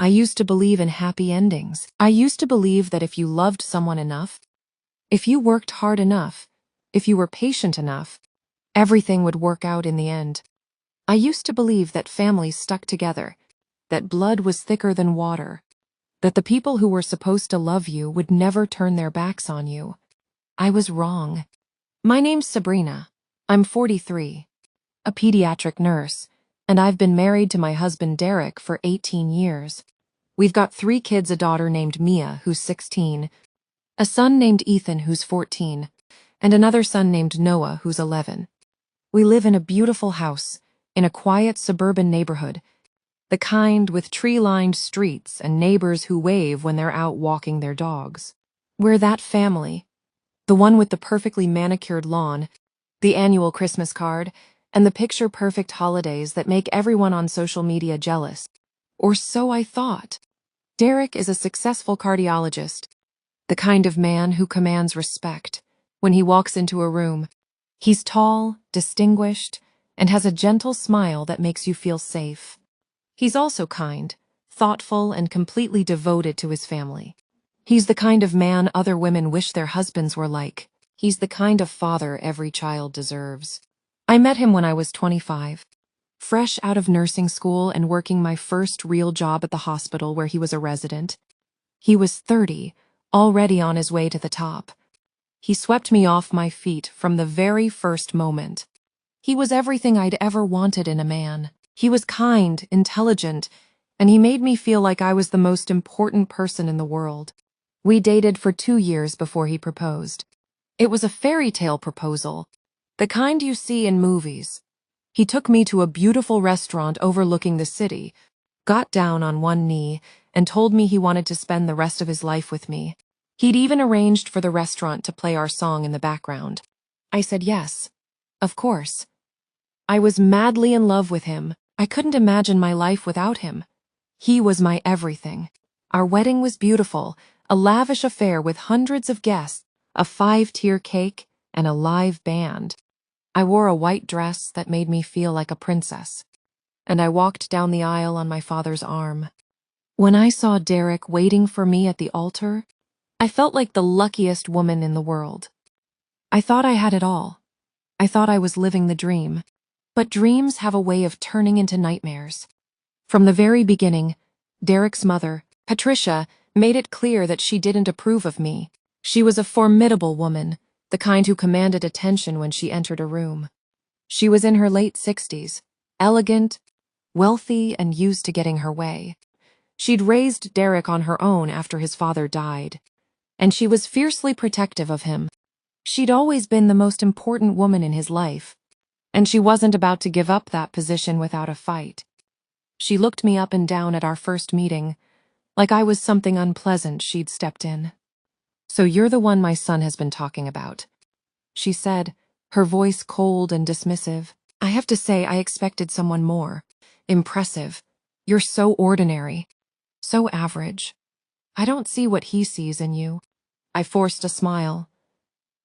I used to believe in happy endings. I used to believe that if you loved someone enough, if you worked hard enough, if you were patient enough, everything would work out in the end. I used to believe that families stuck together, that blood was thicker than water, that the people who were supposed to love you would never turn their backs on you. I was wrong. My name's Sabrina. I'm 43, a pediatric nurse, and I've been married to my husband Derek for 18 years. We've got 3 kids, a daughter named Mia, who's 16, a son named Ethan, who's 14, and another son named Noah, who's 11. We live in a beautiful house, in a quiet suburban neighborhood, the kind with tree-lined streets and neighbors who wave when they're out walking their dogs. We're that family, the one with the perfectly manicured lawn, the annual Christmas card, and the picture-perfect holidays that make everyone on social media jealous. Or so I thought. Derek is a successful cardiologist, the kind of man who commands respect when he walks into a room. He's tall, distinguished, and has a gentle smile that makes you feel safe. He's also kind, thoughtful, and completely devoted to his family. He's the kind of man other women wish their husbands were like. He's the kind of father every child deserves. I met him when I was 25, fresh out of nursing school and working my first real job at the hospital where he was a resident. He was 30, already on his way to the top. He swept me off my feet from the very first moment. He was everything I'd ever wanted in a man. He was kind, intelligent, and he made me feel like I was the most important person in the world. We dated for 2 years before he proposed. It was a fairy tale proposal, the kind you see in movies. He took me to a beautiful restaurant overlooking the city, got down on one knee, and told me he wanted to spend the rest of his life with me. He'd even arranged for the restaurant to play our song in the background. I said yes, of course. I was madly in love with him. I couldn't imagine my life without him. He was my everything. Our wedding was beautiful, a lavish affair with hundreds of guests, a 5-tier cake, and a live band. I wore a white dress that made me feel like a princess, and I walked down the aisle on my father's arm. When I saw Derek waiting for me at the altar, I felt like the luckiest woman in the world. I thought I had it all. I thought I was living the dream. But dreams have a way of turning into nightmares. From the very beginning, Derek's mother, Patricia, made it clear that she didn't approve of me. She was a formidable woman, the kind who commanded attention when she entered a room. She was in her late 60s, elegant, wealthy, and used to getting her way. She'd raised Derek on her own after his father died, and she was fiercely protective of him. She'd always been the most important woman in his life, and she wasn't about to give up that position without a fight. She looked me up and down at our first meeting, like I was something unpleasant she'd stepped in. "So you're the one my son has been talking about," she said, her voice cold and dismissive. "I have to say I expected someone more impressive. You're so ordinary, so average. I don't see what he sees in you." I forced a smile.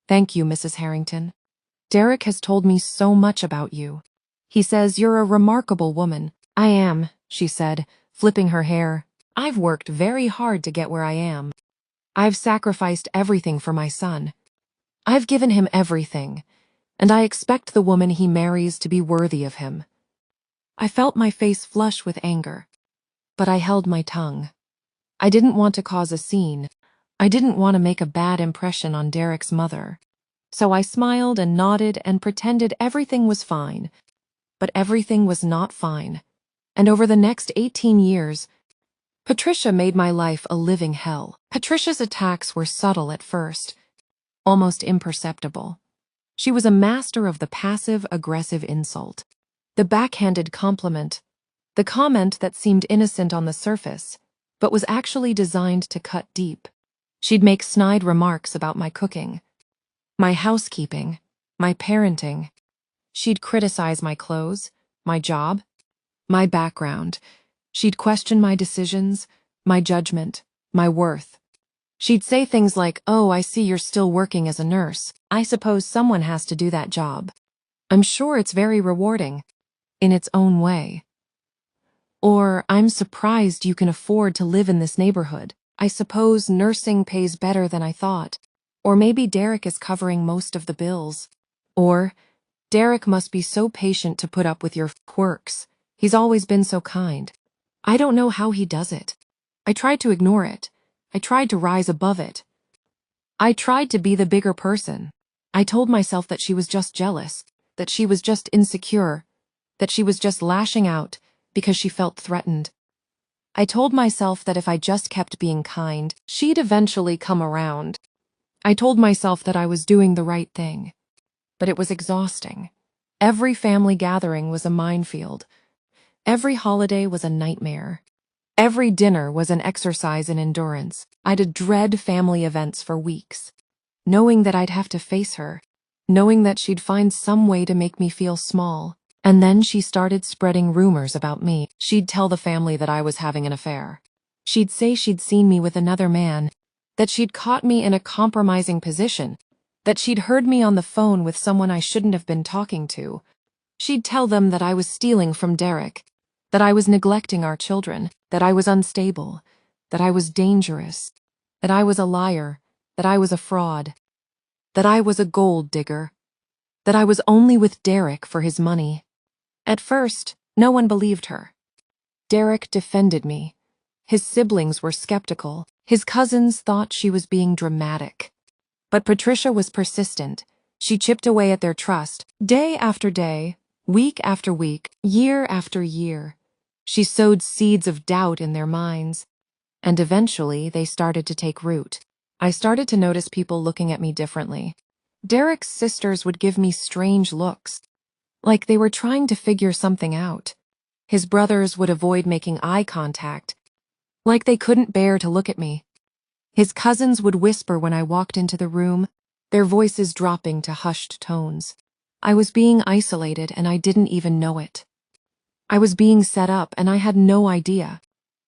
"Thank you, Mrs. Harrington. Derek has told me so much about you. He says you're a remarkable woman." "I am," she said, flipping her hair. "I've worked very hard to get where I am. I've sacrificed everything for my son. I've given him everything, and I expect the woman he marries to be worthy of him." I felt my face flush with anger, but I held my tongue. I didn't want to cause a scene. I didn't want to make a bad impression on Derek's mother. So I smiled and nodded and pretended everything was fine. But everything was not fine. And over the next 18 years, Patricia made my life a living hell. Patricia's attacks were subtle at first, almost imperceptible. She was a master of the passive-aggressive insult, the backhanded compliment, the comment that seemed innocent on the surface, but was actually designed to cut deep. She'd make snide remarks about my cooking, my housekeeping, my parenting. She'd criticize my clothes, my job, my background. She'd question my decisions, my judgment, my worth. She'd say things like, "Oh, I see you're still working as a nurse. I suppose someone has to do that job. I'm sure it's very rewarding, in its own way." Or, I'm surprised you can afford to live in this neighborhood. I suppose nursing pays better than I thought. Or maybe Derek is covering most of the bills. Or, Derek must be so patient to put up with your quirks. He's always been so kind. I don't know how he does it. I tried to ignore it. I tried to rise above it. I tried to be the bigger person. I told myself that she was just jealous, that she was just insecure, that she was just lashing out because she felt threatened. I told myself that if I just kept being kind, she'd eventually come around. I told myself that I was doing the right thing. But it was exhausting. Every family gathering was a minefield. Every holiday was a nightmare. Every dinner was an exercise in endurance. I'd dread family events for weeks, knowing that I'd have to face her, knowing that she'd find some way to make me feel small. And then she started spreading rumors about me. She'd tell the family that I was having an affair. She'd say she'd seen me with another man, that she'd caught me in a compromising position, that she'd heard me on the phone with someone I shouldn't have been talking to. She'd tell them that I was stealing from Derek, that I was neglecting our children, that I was unstable, that I was dangerous, that I was a liar, that I was a fraud, that I was a gold digger, that I was only with Derek for his money. At first, no one believed her. Derek defended me. His siblings were skeptical. His cousins thought she was being dramatic. But Patricia was persistent. She chipped away at their trust, day after day, week after week, year after year. She sowed seeds of doubt in their minds, and eventually they started to take root. I started to notice people looking at me differently. Derek's sisters would give me strange looks, like they were trying to figure something out. His brothers would avoid making eye contact, like they couldn't bear to look at me. His cousins would whisper when I walked into the room, their voices dropping to hushed tones. I was being isolated and I didn't even know it. I was being set up and I had no idea.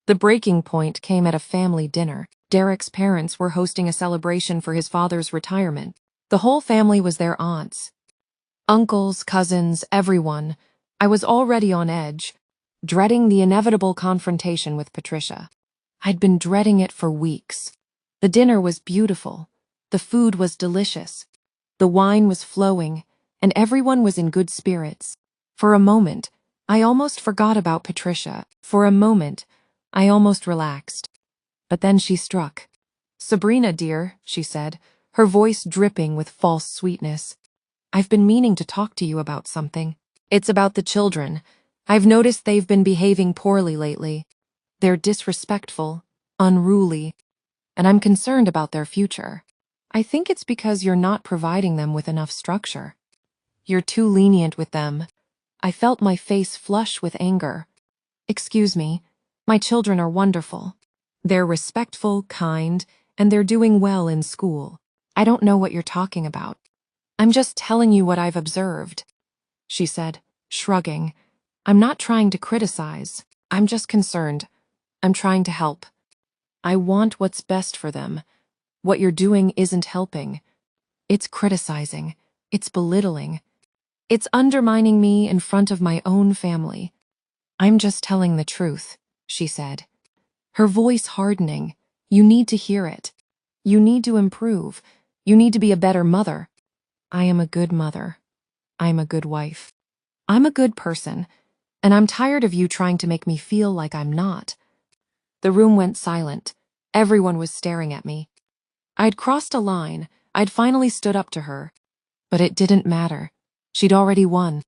The breaking point came at a family dinner. Derek's parents were hosting a celebration for his father's retirement. The whole family was their aunts. Uncles, cousins, everyone. I was already on edge, dreading the inevitable confrontation with Patricia. I'd been dreading it for weeks. The dinner was beautiful. The food was delicious. The wine was flowing, and everyone was in good spirits. For a moment, I almost forgot about Patricia. For a moment, I almost relaxed. But then she struck. "Sabrina, dear," she said, her voice dripping with false sweetness. "I've been meaning to talk to you about something. It's about the children. I've noticed they've been behaving poorly lately. They're disrespectful, unruly, and I'm concerned about their future. I think it's because you're not providing them with enough structure. You're too lenient with them." I felt my face flush with anger. "Excuse me, my children are wonderful. They're respectful, kind, and they're doing well in school. I don't know what you're talking about. I'm just telling you what I've observed," she said, shrugging. "I'm not trying to criticize. I'm just concerned. I'm trying to help. I want what's best for them. What you're doing isn't helping. It's criticizing. It's belittling. It's undermining me in front of my own family." "I'm just telling the truth," she said, her voice hardening. "You need to hear it. You need to improve. You need to be a better mother." "I am a good mother. I'm a good wife. I'm a good person, and I'm tired of you trying to make me feel like I'm not." The room went silent. Everyone was staring at me. I'd crossed a line. I'd finally stood up to her. But it didn't matter. She'd already won.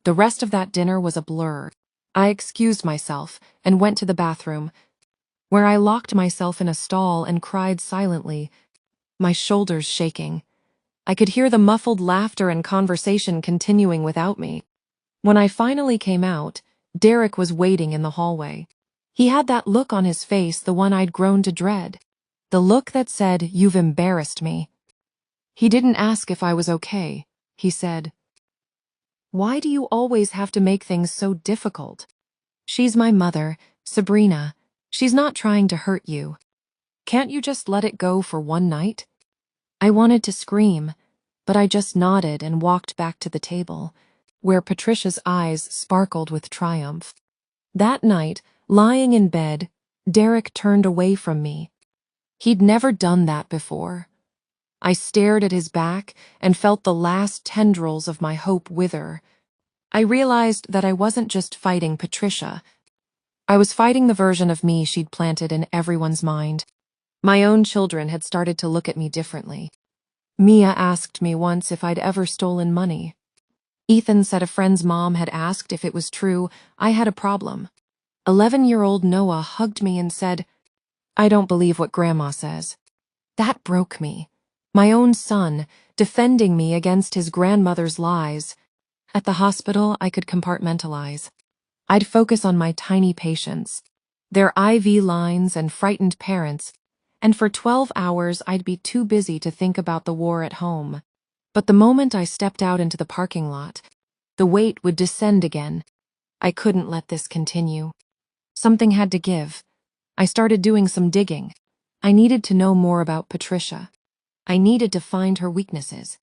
The rest of that dinner was a blur. I excused myself and went to the bathroom, where I locked myself in a stall and cried silently, my shoulders shaking. I could hear the muffled laughter and conversation continuing without me. When I finally came out, Derek was waiting in the hallway. He had that look on his face, the one I'd grown to dread. The look that said, "You've embarrassed me." He didn't ask if I was okay. He said, "Why do you always have to make things so difficult? She's my mother, Sabrina. She's not trying to hurt you. Can't you just let it go for one night?" I wanted to scream, but I just nodded and walked back to the table, where Patricia's eyes sparkled with triumph. That night, Lying in bed, Derek turned away from me. He'd never done that before. I stared at his back and felt the last tendrils of my hope wither. I realized that I wasn't just fighting Patricia. I was fighting the version of me she'd planted in everyone's mind. My own children had started to look at me differently. Mia asked me once if I'd ever stolen money. Ethan said a friend's mom had asked if it was true I had a problem. 11-year-old Noah hugged me and said, "I don't believe what Grandma says." That broke me. My own son, defending me against his grandmother's lies. At the hospital, I could compartmentalize. I'd focus on my tiny patients, their IV lines and frightened parents, and for 12 hours I'd be too busy to think about the war at home. But the moment I stepped out into the parking lot, the weight would descend again. I couldn't let this continue. Something had to give. I started doing some digging. I needed to know more about Patricia. I needed to find her weaknesses.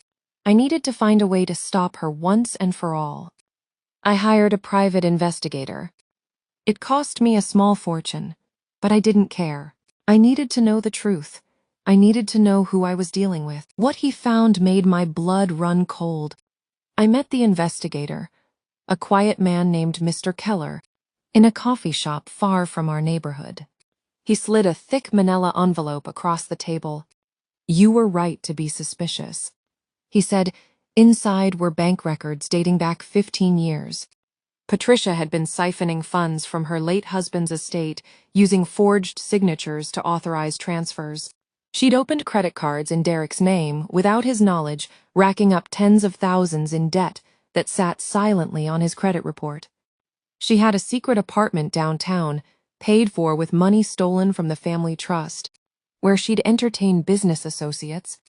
I needed to find a way to stop her once and for all. I hired a private investigator. It cost me a small fortune, but I didn't care. I needed to know the truth. I needed to know who I was dealing with. What he found made my blood run cold. I met the investigator, a quiet man named Mr. Keller, in a coffee shop far from our neighborhood. He slid a thick manila envelope across the table. "You were right to be suspicious," he said. Inside were bank records dating back 15 years. Patricia had been siphoning funds from her late husband's estate using forged signatures to authorize transfers. She'd opened credit cards in Derek's name without his knowledge, racking up tens of thousands in debt that sat silently on his credit report. She had a secret apartment downtown, paid for with money stolen from the family trust, where she'd entertain business associates.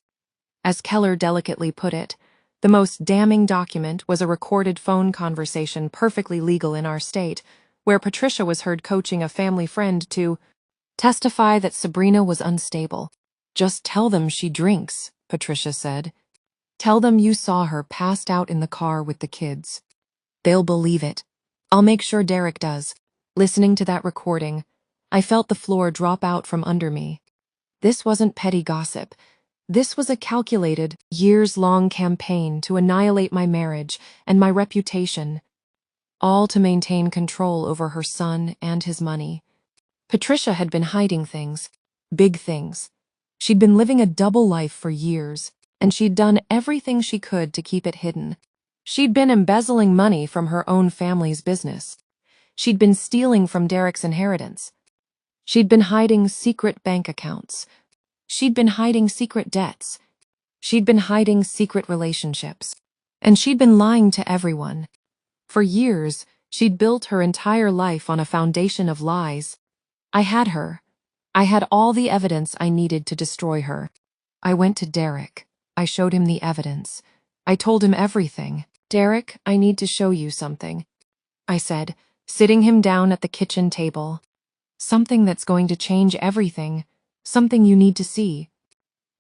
As Keller delicately put it, the most damning document was a recorded phone conversation perfectly legal in our state, where Patricia was heard coaching a family friend to testify that Sabrina was unstable. "Just tell them she drinks," Patricia said. "Tell them you saw her passed out in the car with the kids. They'll believe it. I'll make sure Derek does." Listening to that recording, I felt the floor drop out from under me. This wasn't petty gossip. This was a calculated, years-long campaign to annihilate my marriage and my reputation, all to maintain control over her son and his money. Patricia had been hiding things, big things. She'd been living a double life for years, and she'd done everything she could to keep it hidden. She'd been embezzling money from her own family's business. She'd been stealing from Derek's inheritance. She'd been hiding secret bank accounts. She'd been hiding secret debts. She'd been hiding secret relationships. And she'd been lying to everyone. For years, she'd built her entire life on a foundation of lies. I had her. I had all the evidence I needed to destroy her. I went to Derek. I showed him the evidence. I told him everything. "Derek, I need to show you something," I said, sitting him down at the kitchen table. "Something that's going to change everything. Something you need to see."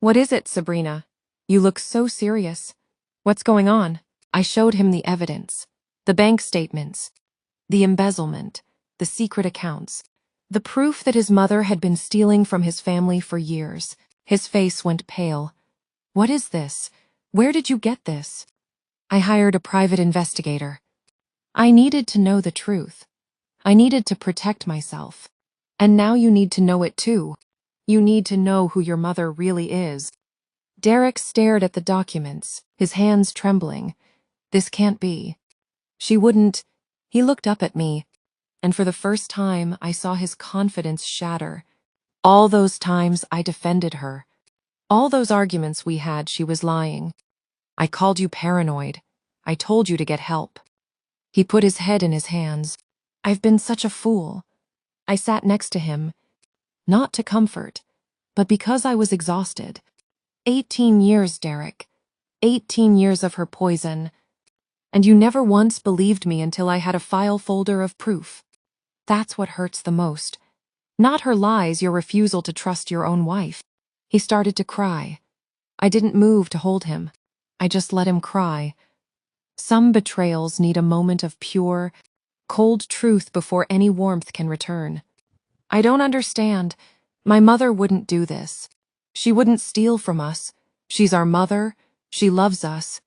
"What is it, Sabrina? You look so serious. What's going on?" I showed him the evidence, the bank statements, the embezzlement, the secret accounts, the proof that his mother had been stealing from his family for years. His face went pale. "What is this? Where did you get this?" "I hired a private investigator. I needed to know the truth. I needed to protect myself. And now you need to know it too. You need to know who your mother really is." Derek stared at the documents, his hands trembling. "This can't be. She wouldn't." He looked up at me, and for the first time I saw his confidence shatter. All those times I defended her. All those arguments we had, she was lying. "I called you paranoid. I told you to get help." He put his head in his hands. "I've been such a fool." I sat next to him, not to comfort, but because I was exhausted. 18 years, Derek. 18 years of her poison. And you never once believed me until I had a file folder of proof. That's what hurts the most. Not her lies, your refusal to trust your own wife. He started to cry. I didn't move to hold him. I just let him cry. Some betrayals need a moment of pure, Cold truth before any warmth can return. I don't understand. My mother wouldn't do this. She wouldn't steal from us. She's our mother. She loves us.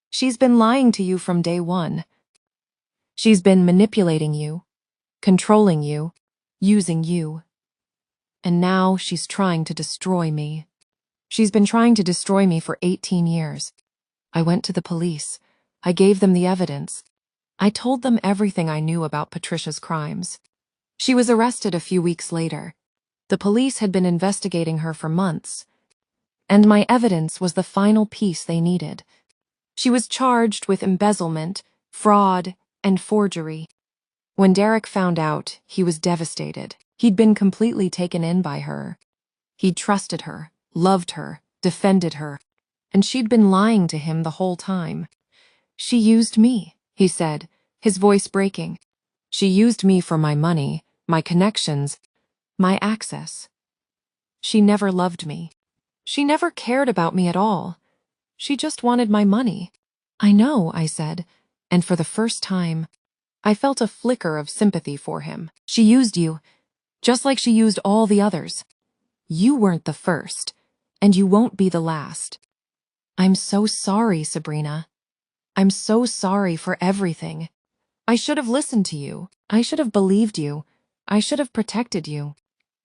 She's been lying to you from day one. She's been manipulating you, controlling you, using you. And now she's trying to destroy me. She's been trying to destroy me for 18 years. I went to the police. I gave them the evidence. I told them everything I knew about Patricia's crimes. She was arrested a few weeks later. The police had been investigating her for months, and my evidence was the final piece they needed. She was charged with embezzlement, fraud, and forgery. When Derek found out, he was devastated. He'd been completely taken in by her. He'd trusted her, loved her, defended her, and she'd been lying to him the whole time. She used me, he said, his voice breaking. She used me for my money, my connections, my access. She never loved me. She never cared about me at all. She just wanted my money. I know, I said, and for the first time, I felt a flicker of sympathy for him. She used you, just like she used all the others. You weren't the first, and you won't be the last. I'm so sorry, Sabrina. I'm so sorry for everything. I should have listened to you. I should have believed you. I should have protected you.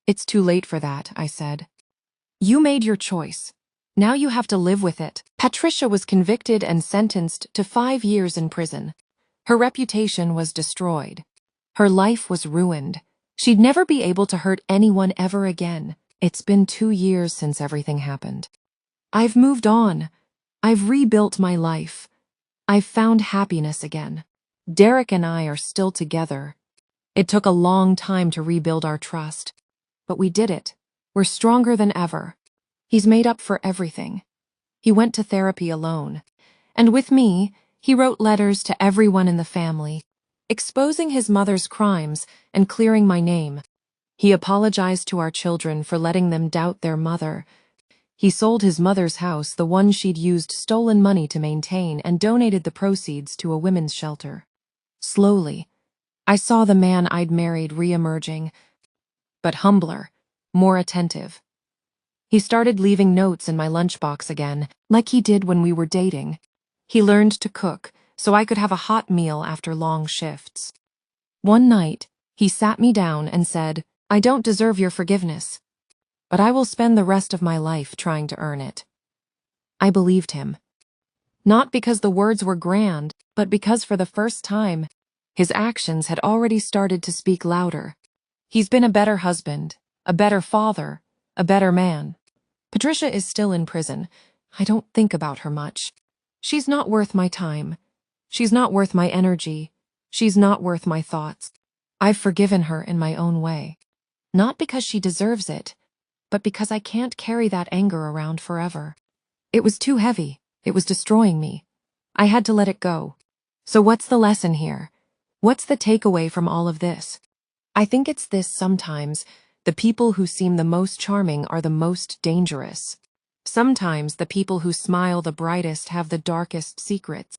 It's too late for that, I said. You made your choice. Now you have to live with it. Patricia was convicted and sentenced to 5 years in prison. Her reputation was destroyed. Her life was ruined. She'd never be able to hurt anyone ever again. It's been 2 years since everything happened. I've moved on. I've rebuilt my life. I've found happiness again. Derek and I are still together. It took a long time to rebuild our trust, but we did it. We're stronger than ever. He's made up for everything. He went to therapy alone, and with me, he wrote letters to everyone in the family, exposing his mother's crimes and clearing my name. He apologized to our children for letting them doubt their mother. He sold his mother's house, the one she'd used stolen money to maintain, and donated the proceeds to a women's shelter. Slowly, I saw the man I'd married re-emerging, but humbler, more attentive. He started leaving notes in my lunchbox again, like he did when we were dating. He learned to cook, so I could have a hot meal after long shifts. One night, he sat me down and said, "I don't deserve your forgiveness, but I will spend the rest of my life trying to earn it." I believed him. Not because the words were grand, but because for the first time, his actions had already started to speak louder. He's been a better husband, a better father, a better man. Patricia is still in prison. I don't think about her much. She's not worth my time. She's not worth my energy. She's not worth my thoughts. I've forgiven her in my own way. Not because she deserves it, but because I can't carry that anger around forever. It was too heavy. It was destroying me. I had to let it go. So what's the lesson here? What's the takeaway from all of this? I think it's this: sometimes the people who seem the most charming are the most dangerous. Sometimes the people who smile the brightest have the darkest secrets.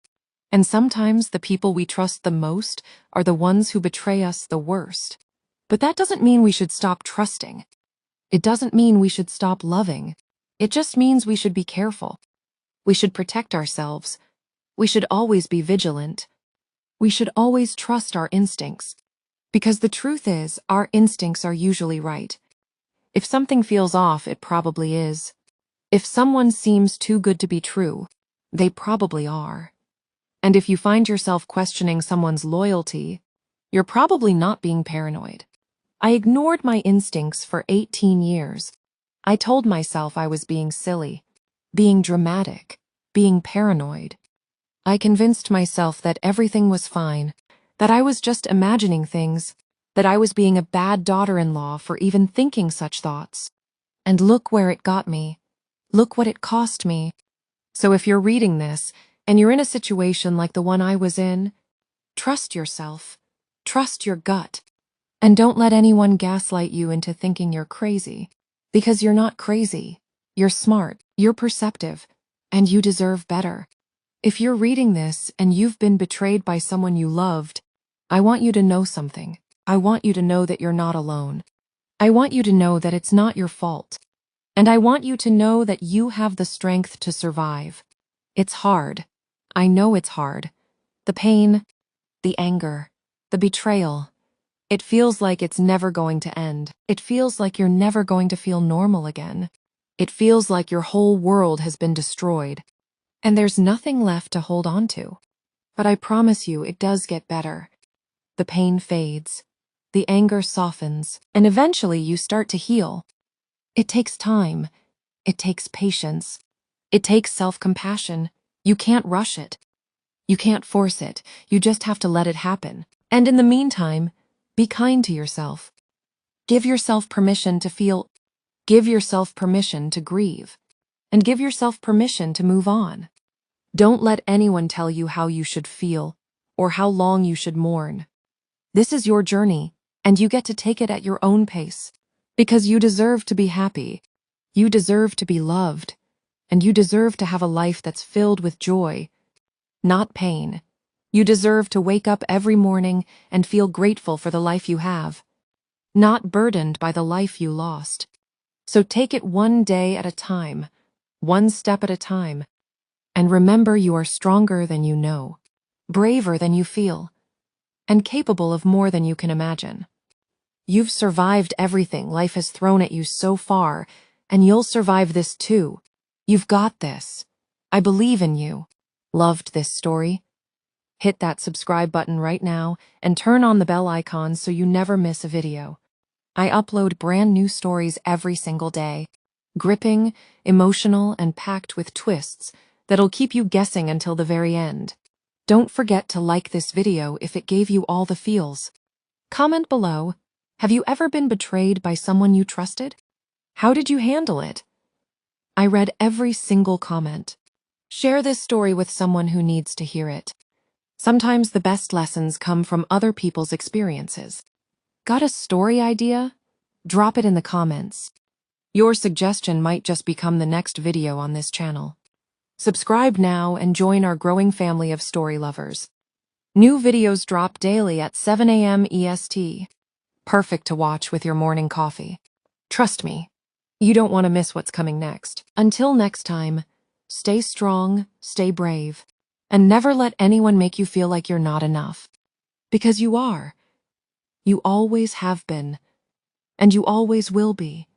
And sometimes the people we trust the most are the ones who betray us the worst. But that doesn't mean we should stop trusting. It doesn't mean we should stop loving. It just means we should be careful. We should protect ourselves. We should always be vigilant. We should always trust our instincts. Because the truth is, our instincts are usually right. If something feels off, it probably is. If someone seems too good to be true, they probably are. And if you find yourself questioning someone's loyalty, you're probably not being paranoid. I ignored my instincts for 18 years. I told myself I was being silly, being dramatic, being paranoid. I convinced myself that everything was fine, that I was just imagining things, that I was being a bad daughter-in-law for even thinking such thoughts. And look where it got me. Look what it cost me. So if you're reading this, and you're in a situation like the one I was in, trust yourself. Trust your gut. And don't let anyone gaslight you into thinking you're crazy. Because you're not crazy. You're smart, you're perceptive, and you deserve better. If you're reading this and you've been betrayed by someone you loved, I want you to know something. I want you to know that you're not alone. I want you to know that it's not your fault. And I want you to know that you have the strength to survive. It's hard. I know it's hard. The pain, the anger, the betrayal. It feels like it's never going to end. It feels like you're never going to feel normal again. It feels like your whole world has been destroyed, and there's nothing left to hold on to. But I promise you, it does get better. The pain fades, the anger softens, and eventually you start to heal. It takes time. It takes patience. It takes self-compassion. You can't rush it. You can't force it. You just have to let it happen. And in the meantime, be kind to yourself. Give yourself permission to feel. Give yourself permission to grieve. And give yourself permission to move on. Don't let anyone tell you how you should feel or how long you should mourn. This is your journey, and you get to take it at your own pace. Because you deserve to be happy. You deserve to be loved. And you deserve to have a life that's filled with joy, not pain. You deserve to wake up every morning and feel grateful for the life you have, not burdened by the life you lost. So take it one day at a time, one step at a time, and remember you are stronger than you know, braver than you feel, and capable of more than you can imagine. You've survived everything life has thrown at you so far, and you'll survive this too. You've got this. I believe in you. Loved this story? Hit that subscribe button right now and turn on the bell icon so you never miss a video. I upload brand new stories every single day. Gripping, emotional, and packed with twists that'll keep you guessing until the very end. Don't forget to like this video if it gave you all the feels. Comment below. Have you ever been betrayed by someone you trusted? How did you handle it? I read every single comment. Share this story with someone who needs to hear it. Sometimes the best lessons come from other people's experiences. Got a story idea? Drop it in the comments. Your suggestion might just become the next video on this channel. Subscribe now and join our growing family of story lovers. New videos drop daily at 7 a.m. EST. Perfect to watch with your morning coffee. Trust me, you don't want to miss what's coming next. Until next time, stay strong, stay brave, and never let anyone make you feel like you're not enough. Because you are. You always have been, and you always will be.